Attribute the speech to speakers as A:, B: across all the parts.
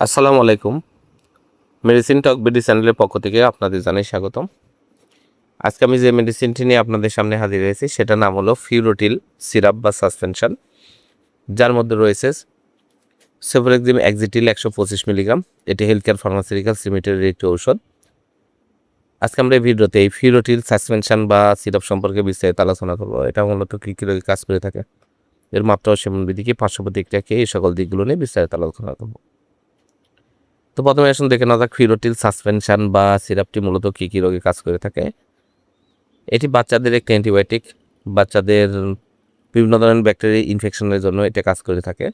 A: আসসালামু আলাইকুম। মেডিসিন টক বিডি চ্যানেলের পক্ষ থেকে আপনাদের জানাই স্বাগতম। আজকে আমি যে মেডিসিনটি নিয়ে আপনাদের সামনে হাজির হয়েছি সেটার নাম হলো ফিউরোটিল সিরাপ বা সাসপেনশন, যার মধ্যে রয়েছে সেভোরেক্সিম এক্সিটিল 125 মিলিগ্রাম। এটি হেলথ কেয়ার ফার্মাসিউটিক্যালস লিমিটেডের একটি ঔষধ। আজকে আমরা এই ভিডিওতে এই ফিউরোটিল সাসপেনশন বা সিরাপ সম্পর্কে বিস্তারিত আলোচনা করবো। এটা মূলত কী কী রোগে কাজ করে থাকে, এর মাত্রা ও সেবন বিধি কি, পার্শ্ব প্রতিক্রিয়া কি, এই সকল দিকগুলো নিয়ে বিস্তারিত আলোচনা করবো। তো প্রথমে আসুন দেখে নেওয়া যাক ফিউরোটিল সাসপেনশন বা সিরাপটি মূলত কী কী রোগে কাজ করে থাকে। এটি বাচ্চাদের একটি অ্যান্টিবায়োটিক। বাচ্চাদের বিভিন্ন ধরনের ব্যাকটেরিয়া ইনফেকশনের জন্য এটা কাজ করে থাকে।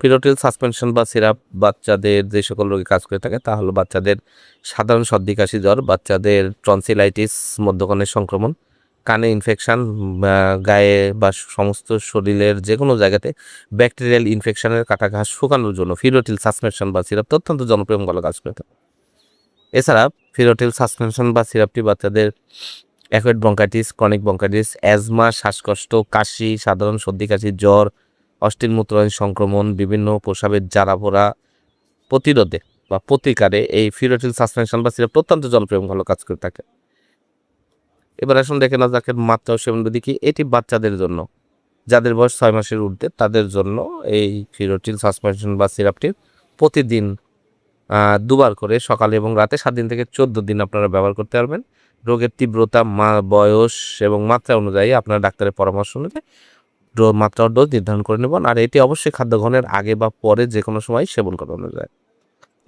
A: ফিউরোটিল সাসপেনশন বা সিরাপ বাচ্চাদের যে সকল রোগে কাজ করে থাকে তা হলো বাচ্চাদের সাধারণ সর্দি কাশি জ্বর, বাচ্চাদের টনসিলাইটিস, মধ্যকানের সংক্রমণ, কানে ইনফেকশন, গায়ে বা সমস্ত শরীরের যে কোনো জায়গাতে ব্যাকটেরিয়াল ইনফেকশনের কাটা ঘাস শুকানোর জন্য ফিউরোটিল সাসপেনশন বা সিরাপটা অত্যন্ত জনপ্রিয় এবং ভালো কাজ করে থাকে। এছাড়া ফিউরোটিল সাসপেনশন বা সিরাপটি বাচ্চাদের অ্যাকুয়েট ব্রঙ্কাইটিস, ক্রনিক ব্রঙ্কাইটিস, অ্যাজমা, শ্বাসকষ্ট, কাশি, সাধারণ সর্দি কাশি, জ্বর, অস্থির মূত্রনালী সংক্রমণ, বিভিন্ন প্রস্রাবের জ্বালা-পোড়া প্রতিরোধে বা প্রতিকারে এই ফিউরোটিল সাসপেনশন বা সিরাপ অত্যন্ত জনপ্রিয় এবং ভালো কাজ করে থাকে। এবার আসুন দেখে নেওয়া যাক এর মাত্রা ও সেবন বিধি কি। এটি বাচ্চাদের জন্য, যাদের বয়স 6 মাসের ঊর্ধ্বে তাদের জন্য এই ফিউরোটিল সাসপেনশন বা সিরাপটি প্রতিদিন 2 বার করে সকালে এবং রাতে 7 দিন থেকে 14 দিন আপনারা ব্যবহার করতে পারবেন। রোগের তীব্রতা, বয়স এবং মাত্রা অনুযায়ী আপনার ডাক্তারের পরামর্শ অনুযায়ী মাত্রা ও ডোজ নির্ধারণ করে নেবেন। আর এটি অবশ্যই খাদ্য গ্রহণের আগে বা পরে যে কোনো সময় সেবন করানো যায়।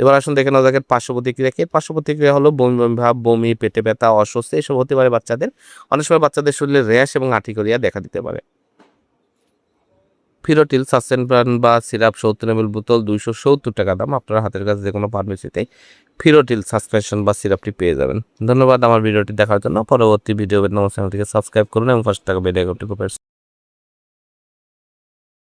A: এবার আসুন দেখে নেওয়া যাক এর পার্শ্ব প্রতিক্রিয়া কি। পার্শ্ব প্রতিক্রিয়া হলো বমি বমি ভাব, বমি, পেটে ব্যথা, অস্বস্তি এসব হতে পারে বাচ্চাদের। অনেক সময় বাচ্চাদের শরীরে র্যাশ এবং আর্টিকেরিয়া দেখা দিতে পারে। ফিউরোটিল সাসপেনশন বা সিরাপ 70 ml বোতল 270 টাকা দাম। আপনারা হাতের কাছে যে কোনো ফার্মেসিতে ফিউরোটিল সাসপেনশন বা সিরাপটি পেয়ে যাবেন। ধন্যবাদ আমার ভিডিওটি দেখার জন্য। পরবর্তী ভিডিও পেতে আমার চ্যানেলটিকে সাবস্ক্রাইব করুন এবং পাশে থাকা বেল আইকনটি প্রেস